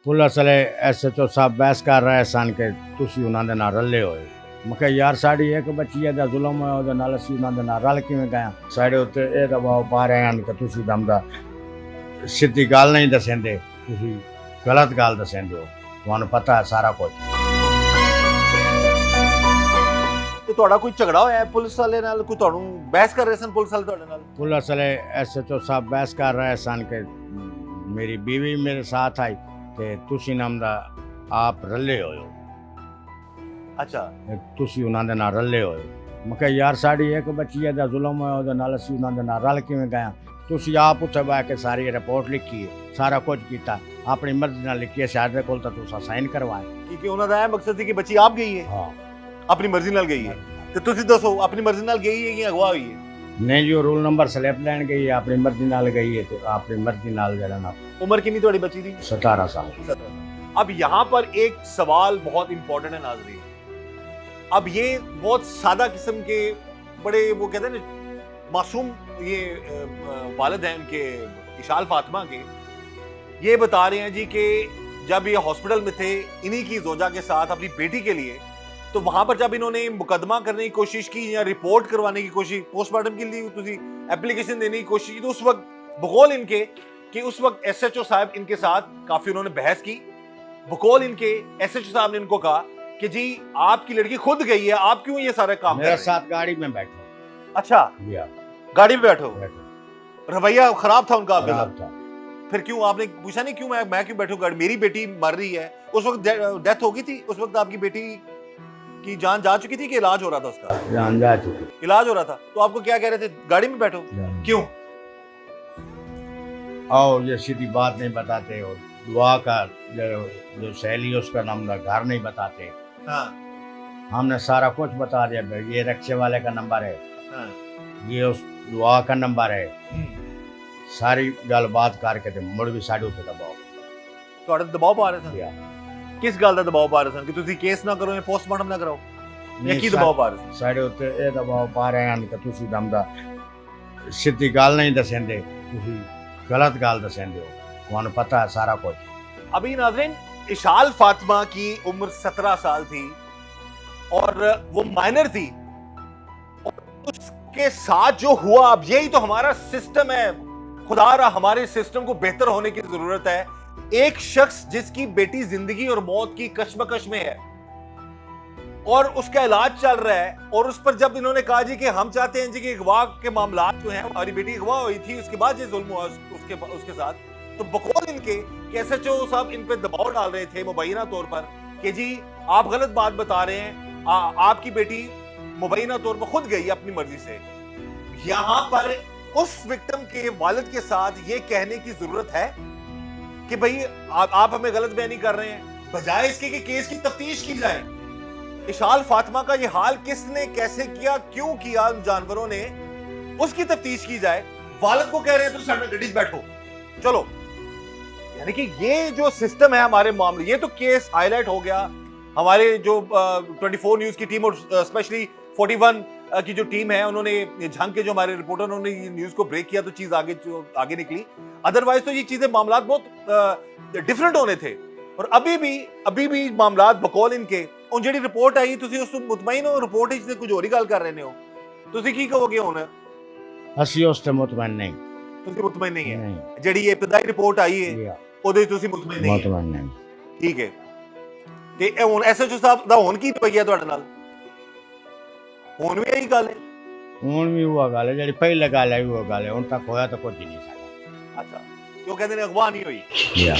Police वाले SHO साहब बहस कर रहे सन कि तुसी उन्हां दे नाल रले होए। मैं कहा यार साड़ी एक बच्ची दा जुल्म होया ओदे नाल असीं उन्हां दे नाल रल किवें गए साढ़े उत्ते ये दबाव पा रहे हैं कि तुसी दमदा सिद्धी गल नहीं दसेंदे, तुसी गलत गल दसेंदे हो, तुहानूं पता है सारा कुछ। ਤੇ ਤੁਹਾਡਾ ਕੋਈ ਝਗੜਾ ਹੋਇਆ ਹੈ ਪੁਲਿਸ ਵਾਲੇ ਨਾਲ, ਕੋਈ ਤੁਹਾਨੂੰ ਬਹਿਸ ਕਰ ਰਹੇ ਸਨ ਪੁਲਿਸ ਵਾਲੇ ਤੁਹਾਡੇ ਨਾਲ? पुलिस वाले SHO साहब बहस कर रहे सन कि मेरी बीवी मेरे साथ आई ते तुसी नमदा आप रले होयो, ਅੱਛਾ, तुसी उन्हां दे नाल रले होयो। मैं कहा यार साड़ी एक बच्ची दा जुल्म होया ओदे नाल असीं उन्हां दे नाल रल किवें गए, तुसी आप उत्थे बह के सारी रिपोर्ट लिखी है, सारा कुछ कीता, अपनी मर्जी नाल लिखी है, साडे कोल तां तुसां साइन करवाए। ਕਿਉਂਕਿ ਉਹਨਾਂ ਦਾ ਇਹ ਮਕਸਦ ਸੀ ਕਿ ਬੱਚੀ ਆਪ ਗਈ ਹੈ, हाँ ਆਪਣੀ ਮਰਜ਼ੀ ਨਾਲ ਗਈ ਹੈ, ਤੇ ਤੁਸੀਂ ਦੱਸੋ ਆਪਣੀ ਮਰਜ਼ੀ ਨਾਲ ਗਈ ਹੈ ਕਿ ਅਗਵਾ ਹੋਈ ਹੈ? नहीं जो रूल नंबर स्लिप लैन गई है अपनी मर्जी नाल गई है, तो अपनी मर्जी नाल जरा ना उम्र कितनी ਤੁਹਾਡੀ ਬੱਚੀ ਦੀ? 17 साल। 17। अब यहाँ पर एक सवाल बहुत इंपॉर्टेंट है नाजरीन। अब ये बहुत सादा किस्म के बड़े वो कहते हैं ना मासूम ये वालिद हैं उनके इशाल फातिमा के, ये बता रहे हैं जी कि जब ये हॉस्पिटल में थे इन्हीं की जोजा के साथ अपनी बेटी के लिए, तो वहां पर जब इन्होंने मुकदमा करने की कोशिश की या रिपोर्ट करवाने की कोशिश, पोस्टमार्टम के लिए तुसी एप्लीकेशन देने की कोशिश की, तो उस वक्त बकौल इनके कि उस वक्त SHO साहब इनके साथ काफी उन्होंने बहस की। बकौल इनके SHO साहब ने इनको कहा कि जी आपकी लड़की खुद गई है, आप क्यों ये सारा काम कर मेरे रहे हैं? साथ गाड़ी में बैठो। अच्छा, या गाड़ी में बैठो, रवैया खराब था उनका आपके खराब साथ? था। फिर क्यों आपने पूछा नहीं क्यों मैं क्यों बैठूं गाड़ी, मेरी बेटी मर रही है? उस वक्त डेथ हो गई थी, उस वक्त आपकी बेटी की जान जा चुकी थी कि इलाज हो रहा था उसका? जान जा चुकी। इलाज हो रहा था, तो आपको क्या कह रहे थे गाड़ी में बैठो? क्यों? आओ ये सीधी बात नहीं बताते, और दुआ का जो सहेली है उसका नाम घर नहीं बताते। हाँ, हमने सारा कुछ बता दिया भाई, ये रिक्शे वाले का नंबर है, हाँ, ये उस दुआ का नंबर है, सारी गल बात करके ते मुड़ भी साढ़े उत्ते दबाओ। ਤੁਹਾਡੇ ਤੇ ਦਬਾਅ ਪਾ ਰਹੇ ਸਨ? या ਕਿਸ ਗੱਲ ਦਾ ਦਬਾਅ ਪਾ ਰਹੇ ਸਨ ਕਿ ਤੁਸੀਂ ਕੇਸ ਨਾ ਕਰੋ ਜਾਂ ਪੋਸਟਮਾਰਟਮ ਨਾ ਕਰਾਓ, ਜਾਂ ਕੀ ਦਬਾਅ ਪਾ ਰਹੇ ਸਨ? साढ़े उत्ते ये दबाव पा रहे हैं कि तुसी दमदा सीधी गल नहीं दसेंदे, तुसी गलत गल दसेंदे हो, तुहानूं पता है सारा कुछ। अभी नाज़रीन इशाल फातिमा की उम्र 17 साल थी और वो माइनर थी, और उसके साथ जो हुआ, अब यही तो हमारा सिस्टम है। खुदा रहा हमारे सिस्टम को बेहतर होने की जरूरत है। एक शख्स जिसकी बेटी जिंदगी और मौत की कश्मकश में है और उसका इलाज चल रहा है, और उस पर जब इन्होंने कहा जी कि हम चाहते हैं जी कि अगवा के मामला जो है, हमारी बेटी अगवा हुई थी उसके बाद ये जुल्म हुआ उसके साथ, तो बकौल इनके SHO साहब इन पे दबाव डाल रहे थे मुबैना तौर पर कि जी आप गलत बात बता रहे हैं, आपकी बेटी मुबैना तौर पर खुद गई अपनी मर्जी से। यहां पर उस विक्टिम के वालिद के साथ ये कहने की जरूरत है कि भाई आप हमें गलत बयानी कर रहे हैं, बजाय इसके कि केस की तफ्तीश की जाए। इशाल फातिमा का ये हाल किसने कैसे किया, क्यों किया उन जानवरों ने, उसकी तफ्तीश की जाए। वालिद को कह रहे हैं तो सामने गड्डी से बैठो चलो, यानी कि ये जो सिस्टम है हमारे मामले, ये तो केस हाईलाइट हो गया। हमारे जो 24 न्यूज की टीम और स्पेशली 41 की जो टीम है, उन्होंने झंग के जो हमारे रिपोर्टर उन्होंने ये न्यूज को ब्रेक किया तो चीज आगे निकली। अदरवाइज तो ये चीजें मामला बहुत डिफरेंट होने थे। और अभी भी मामला बकौल इनके उन जेडी रिपोर्ट आई, तुसी उस मुतमईन हो रिपोर्ट से कुछ और ही गल कर रहे हो, तुसी की कहोगे हुण? असी उस ते मुतमईन नहीं। तुसी मुतमईन नहीं है? नहीं। जेडी ये इब्तदाई रिपोर्ट आई है या ਉਹਦੇ ਤੁਸੀਂ ਮੁਤਮਈਨ ਨਹੀਂ? मुतमईन नहीं। ਠੀਕ ਹੈ। ਤੇ ਇਹ ਹੁਣ SHO ਸਾਹਿਬ ਦਾ ਹੁਣ ਕੀ ਰਵੱਈਆ ਤੁਹਾਡੇ ਨਾਲ? ਹੁਣ ਵੀ ਇਹੀ ਗੱਲ ਹੈ? ਹੁਣ ਵੀ ਉਹ ਗੱਲ ਹੈ ਜਿਹੜੀ ਪਹਿਲੇ ਗੱਲ ਹੈ, ਉਹ ਗੱਲ ਹੈ, ਹੁਣ ਤੱਕ ਹੋਇਆ ਤਾਂ ਕੁਝ ਨਹੀਂ ਸਾਡਾ। ਅੱਛਾ, ਕਿਉਂ ਕਹਿੰਦੇ ਨੇ ਅਗਵਾ ਨਹੀਂ ਹੋਈ? या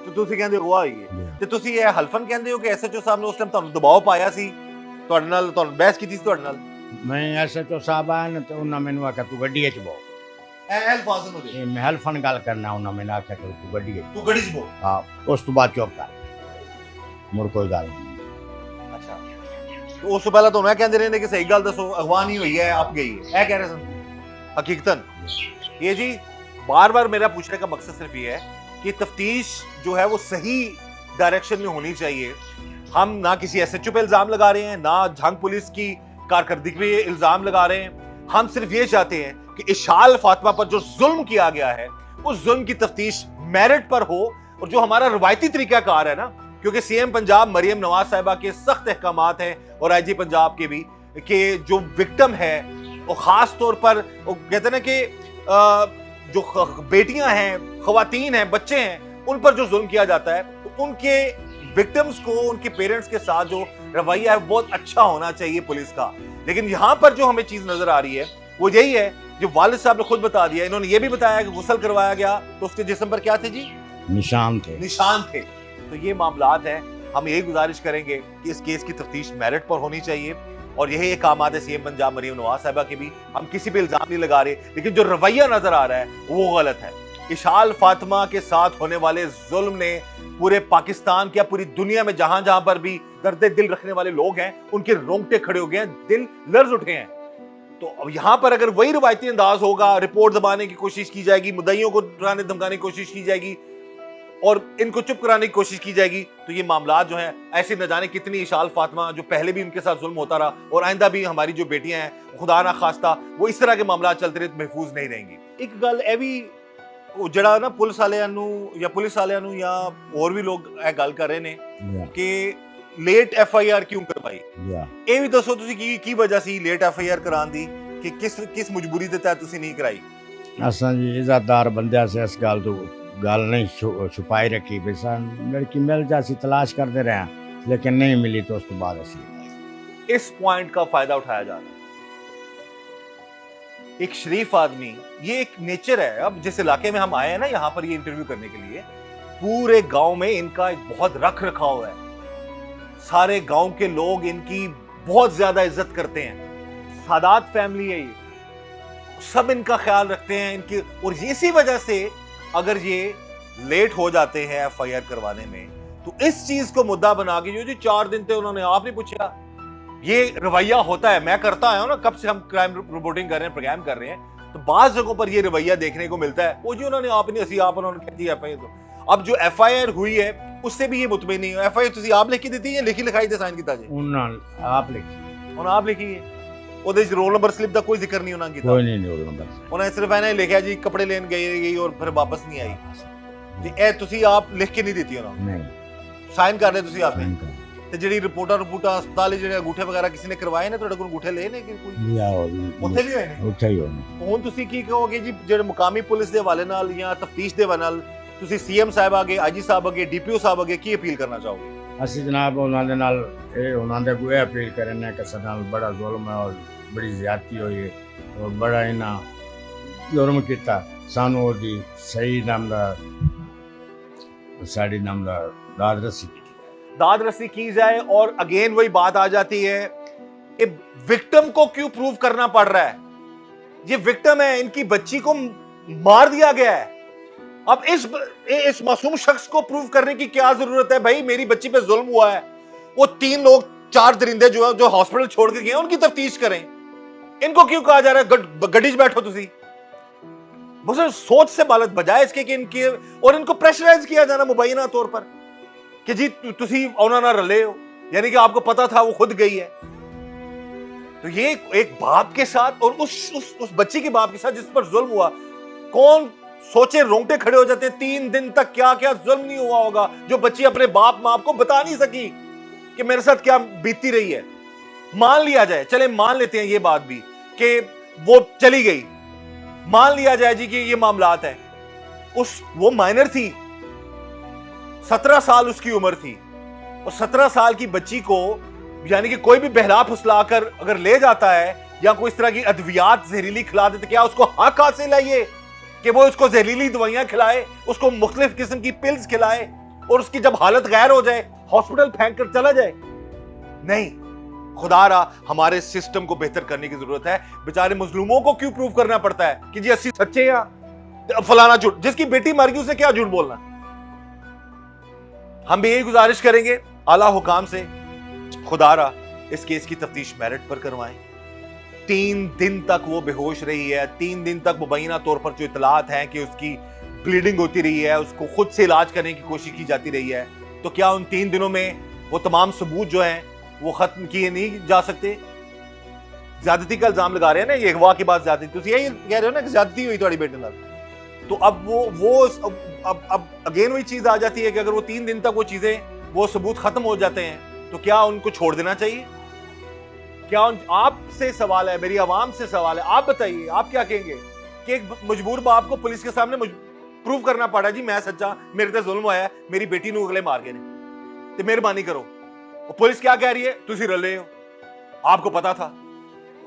ਤੇ ਤੁਸੀਂ ਕਹਿੰਦੇ ਅਗਵਾ ਹੋਈ ਹੈ, ਤੇ ਤੁਸੀਂ ਇਹ ਹਲਫਨ ਕਹਿੰਦੇ ਹੋ ਕਿ SHO ਸਾਹਿਬ ਨੇ ਉਸ ਟਾਈਮ ਤੁਹਾਨੂੰ ਦਬਾਅ ਪਾਇਆ ਸੀ, ਤੁਹਾਡੇ ਨਾਲ ਤੁਹਾਨੂੰ ਬਹਿਸ ਕੀਤੀ ਸੀ ਤੁਹਾਡੇ ਨਾਲ? मैं SHO साहब आया ना तो उन्होंने मैंने आख्या तू गड्डी च बो, ਇਹ ਅਲਫਾਜ਼ ਨੂੰ ਦੇ मैं हल्फन गल करना, उन्होंने मैंने आख्या तू गड्डी च ਤੂੰ ਗੱਡੀ 'ਚ ਬੋ। हाँ, उस तो बाद चुप कर, मुड़ कोई गल नहीं। ਅੱਛਾ, ਤੇ ਉਸ ਤੋਂ ਪਹਿਲਾਂ ਤੁਹਾਨੂੰ ਇਹ ਕਹਿੰਦੇ ਰਹੇ ਨੇ ਕਿ ਸਹੀ ਗੱਲ ਦੱਸੋ, ਅਗਵਾ ਨਹੀਂ ਹੋਈ ਹੈ, ਆਪ ਗਈ ਹੈ, ਇਹ ਕਹਿ ਰਹੇ ਸਨ हकीकतन। ये जी बार बार मेरा पूछने का मकसद सिर्फ ये है कि तफ्तीश जो है वो सही डायरेक्शन में होनी चाहिए। हम ना किसी SHO पे इल्जाम लगा रहे हैं, ना झंग पुलिस की कारकर्दगी पे इल्जाम लगा रहे हैं। हम सिर्फ ये चाहते हैं कि इशाल फातिमा पर जो जुल्म किया गया है उस जुल्म की तफ्तीश मेरिट पर हो, और जो हमारा रवायती तरीकाकार है ना, क्योंकि सीएम पंजाब मरियम नवाज साहिबा के सख्त अहकामात हैं और आईजी पंजाब के भी, कि जो विक्टिम है वो खास तौर पर वो कहते हैं ना कि जो बेटियां हैं, खवातीन हैं, बच्चे हैं, उन पर जो जुल्म किया जाता है, तो उनके विक्टिम्स को उनके पेरेंट्स के साथ जो रवैया है बहुत अच्छा होना चाहिए पुलिस का। लेकिन यहाँ पर जो हमें चीज नजर आ रही है वो यही है, जो वालिद साहब ने खुद बता दिया, इन्होंने ये भी बताया कि गुस्ल करवाया गया तो उसके जिस्म पर क्या थे जी? निशान थे। निशान थे। तो ये मामलात हैं। हम यही गुजारिश करेंगे कि इस केस की तफ्तीश मेरिट पर होनी चाहिए और यही एक काम आते सीएम पंजाब मरियम नवाज साहिबा के भी। हम किसी पे इल्जाम नहीं लगा रहे, लेकिन जो रवैया नजर आ रहा है वो गलत है। इशाल फातिमा के साथ होने वाले जुल्म ने पूरे पाकिस्तान क्या पूरी दुनिया में जहां जहां पर भी दर्द दिल रखने वाले लोग हैं उनके रोंगटे खड़े हो गए हैं, दिल लर्ज उठे हैं। तो अब यहां पर अगर वही रवायती अंदाज होगा, रिपोर्ट दबाने की कोशिश की जाएगी, मुद्दइयों को डराने धमकाने की कोशिश की जाएगी और इनको चुप कराने की कोशिश की जाएगी, तो ये मामला जो हैं ऐसे न जाने कितनी इशाल फातिमा जो पहले भी उनके साथ जुल्म होता रहा और आइंदा भी हमारी जो बेटियां हैं खुदा ना खास्ता वो इस तरह के मामला चलते रहे तो महफूज नहीं रहेंगी। एक गल ए भी ਜਿਹੜਾ ਨਾ ਪੁਲਿਸ ਵਾਲਿਆਂ ਨੂੰ ਜਾਂ ਹੋਰ ਵੀ ਲੋਕ ਇਹ ਗੱਲ ਕਰ ਰਹੇ ਨੇ ਕਿ ਲੇਟ ਐਫਆਈਆਰ ਕਿਉਂ ਕਰਵਾਈ। ਇਹ ਵੀ ਦੱਸੋ ਤੁਸੀਂ ਕੀ ਵਜ੍ਹਾ ਸੀ ਲੇਟ ਐਫਆਈਆਰ ਕਰਾਉਣ ਦੀ, ਕਿ ਕਿਸ ਮਜਬੂਰੀ ਦੇ ਤਹਿਤ ਤੁਸੀਂ ਨਹੀਂ ਕਰਾਈ। असा जी इज्जतदार बंदे से इस गल तो गल नहीं छुपाई रखी भी सन, लड़की मिल जासी तलाश करते रहे लेकिन नहीं मिली तो उस तो बाद असी इस पॉइंट का फायदा उठाया जा रहा है। एक शरीफ आदमी, ये एक नेचर है। अब जिस इलाके में हम आए हैं ना यहाँ पर ये इंटरव्यू करने के लिए, पूरे गांव में इनका एक बहुत रख रखाव है, सारे गांव के लोग इनकी बहुत ज्यादा इज्जत करते हैं। सादात फैमिली है ये, सब इनका ख्याल रखते हैं इनकी। और इसी वजह से अगर ये लेट हो जाते हैं एफआईआर करवाने में तो इस चीज को मुद्दा बना के जो 4 दिन थे उन्होंने आप नहीं पूछा, ये रवैया होता है। मैं करता आया हूं ना, कब से हम क्राइम रिपोर्टिंग कर रहे हैं, प्रोग्राम कर रहे हैं, तो बाज जगहों पर ये रवैया देखने को मिलता है। वो जी उन्होंने आप नहीं असी आप उन्होंने कह दी एफआईआर। तो अब जो एफआईआर हुई है उससे भी ये मुतमिन नहीं है। एफआईआर तुसी आप लिखी दी थी या लिखी लिखाई दे साइन कीता जी? आप लिखी उन्होंने आप लिखी है, ਉਹਦੇ ਚ ਰੋਲ ਨੰਬਰ ਸਲਿੱਪ ਦਾ ਕੋਈ ਜ਼ਿਕਰ ਨਹੀਂ ਉਹਨਾਂ ਕੀਤਾ। कोई नहीं रोल नंबर ਉਹਨੇ ਸਿਰਫ ਇਹਨੇ ਲਿਖਿਆ ਜੀ ਕੱਪੜੇ ਲੈਣ ਗਈ ਔਰ ਫਿਰ ਵਾਪਸ ਨਹੀਂ ਆਈ। ਤੇ ਇਹ ਤੁਸੀਂ ਆਪ ਲਿਖ ਕੇ ਨਹੀਂ ਦਿੱਤੀ ਉਹਨਾਂ ਨੂੰ? नहीं ਸਾਈਨ ਕਰ ਲਏ ਤੁਸੀਂ ਆਪੇ। साइन कर ਤੇ ਜਿਹੜੀ ਰਿਪੋਰਟਾਂ ਹਸਪਤਾਲ ਜਿਹੜੇ ਅੰਗੂਠੇ ਵਗੈਰਾ ਕਿਸੇ ਨੇ ਕਰਵਾਏ ਨੇ, ਤੁਹਾਡੇ ਕੋਲ ਅੰਗੂਠੇ ਲਏ ਨੇ ਕਿ ਕੋਈ लिया ਉੱਥੇ ਵੀ ਹੋਏ ਨੇ? ਉੱਥੇ ਹੀ ਹੋਣੇ। ਹੁਣ ਤੁਸੀਂ ਕੀ ਕਹੋਗੇ ਜੀ ਜਿਹੜੇ ਮੁਕਾਮੀ ਪੁਲਿਸ ਦੇ ਹਵਾਲੇ ਨਾਲ ਜਾਂ ਤਫਤੀਸ਼ ਦੇ ਹਵਾਲੇ ਨਾਲ ਤੁਸੀਂ ਸੀਐਮ ਸਾਹਿਬ ਅੱਗੇ, ਆਈਜੀ ਸਾਹਿਬ ਅੱਗੇ, ਡੀਪੀਓ ਸਾਹਿਬ ਅੱਗੇ ਕੀ ਅਪੀਲ ਕਰਨਾ ਚਾਹੋਗੇ? ਅਸੀਂ ਜਨਾਬ ਉਹਨਾਂ ਦੇ ਨਾਲ ਉਹਨਾਂ ਦੇ ਕੋਈ ਅਪੀਲ ਕਰਨੇ ਕਿ ਸਾਡੇ ਨਾਲ ਬੜਾ ਜ਼ੁਲਮ ਹੈ ਔਰ ਬੜੀ ਜ਼ਿਆਦਤੀ ਹੋਈ ਹੈ ਔਰ ਬੜਾ ਇਹਨਾਂ ਜ਼ੁਲਮ ਕੀਤਾ ਸਾਨੂੰ, ਉਹਦੀ ਸਹੀ ਨਾਮ ਦਾ ਸਾਡੀ ਨਾਮ ਦਾ ਦਾਦ ਰਸੀ दाद रस्सी की जाए। और अगेन वही बात आ जाती है कि विक्टिम को क्यों प्रूव करना पड़ रहा है? ये विक्टिम है, इनकी बच्ची को मार दिया गया है। अब इस मासूम शख्स को प्रूव करने की क्या जरूरत है? भाई मेरी बच्ची पे जुल्म हुआ है, वो 3 लोग 4 दरिंदे जो है जो हॉस्पिटल छोड़ के गए उनकी तफ्तीश करें। इनको क्यों कहा जा रहा है गड्डी च बैठो तुसी? बस सोच से बालत बजाय इसके कि इनके और इनको प्रेशराइज किया जाना मुबैना तौर पर कि जी तुसी औना ना रले हो, यानी कि आपको पता था वो खुद गई है। तो ये एक बाप के साथ और उस बच्ची के बाप के साथ जिस पर जुल्म हुआ, कौन सोचे रोंगटे खड़े हो जाते हैं। 3 दिन तक क्या क्या जुल्म नहीं हुआ होगा जो बच्ची अपने बाप माँ को बता नहीं सकी कि मेरे साथ क्या बीतती रही है। मान लिया जाए, चले मान लेते हैं ये बात भी कि वो चली गई, मान लिया जाए जी कि ये मामलात है। वो माइनर थी, 17 साल उसकी उम्र थी और 17 साल की बच्ची को यानी कि कोई भी बहला फुसलाकर अगर ले जाता है या कोई इस तरह की अद्वियात जहरीली खिला दे तो क्या उसको हक हासिल है ये कि वो उसको जहरीली दवाइयां खिलाए, उसको मुख्तलिफ किस्म की पिल्स खिलाए और उसकी जब हालत गैर हो जाए हॉस्पिटल फेंक कर चला जाए? नहीं, खुदारा हमारे सिस्टम को बेहतर करने की जरूरत है। बेचारे मजलूमों को क्यों प्रूव करना पड़ता है कि जी 80 सच्चे या फलाना झूठ? जिसकी बेटी मर गई उसने क्या झूठ बोलना? हम भी यही गुजारिश करेंगे आला हुकाम से, खुदारा इस केस की तफ्तीश मेरिट पर करवाएं। 3 दिन तक वो बेहोश रही है, 3 दिन तक मुबैना तौर पर जो इतलात हैं कि उसकी ब्लीडिंग होती रही है, उसको खुद से इलाज करने की कोशिश की जाती रही है, तो क्या उन 3 दिनों में वो तमाम सबूत जो हैं वो खत्म किए नहीं जा सकते? ज्यादती का इल्जाम लगा रहे हैं ना, ये अगवा की बात ज्यादती, तुम यही कह रहे हो ना कि ज्यादती हुई थोड़ी बेटे नाल, तो अब अब अगेन वही चीज आ जाती है कि अगर वो 3 दिन तक वो सबूत खत्म हो जाते हैं तो क्या उनको छोड़ देना चाहिए? क्या आपसे सवाल है, मेरी आवाम से सवाल है, आप बताइए, आप क्या कहेंगे कि एक मजबूर बाप को पुलिस के सामने प्रूव करना पड़ा जी मैं सच्चा, मेरे ते जुल्म होया, मेरी बेटी नू अगले मार गए ने, तो मेहरबानी करो। और पुलिस क्या कह रही है? तुसी रले हो, आपको पता था।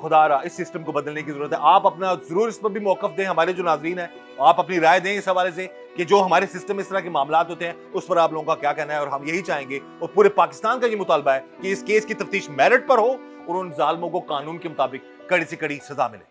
खुदा रहा, इस सिस्टम को बदलने की जरूरत है। आप अपना जरूर इस पर भी मौकफ दें, हमारे जो नाजरीन है आप अपनी राय दें इस हवाले से कि जो हमारे सिस्टम में इस तरह के मामला होते हैं उस पर आप लोगों का क्या कहना है। और हम यही चाहेंगे और पूरे पाकिस्तान का ये मुतालबा है कि इस केस की तफ्तीश मेरिट पर हो और उन जालिमों को कानून के मुताबिक कड़ी से कड़ी सजा मिले।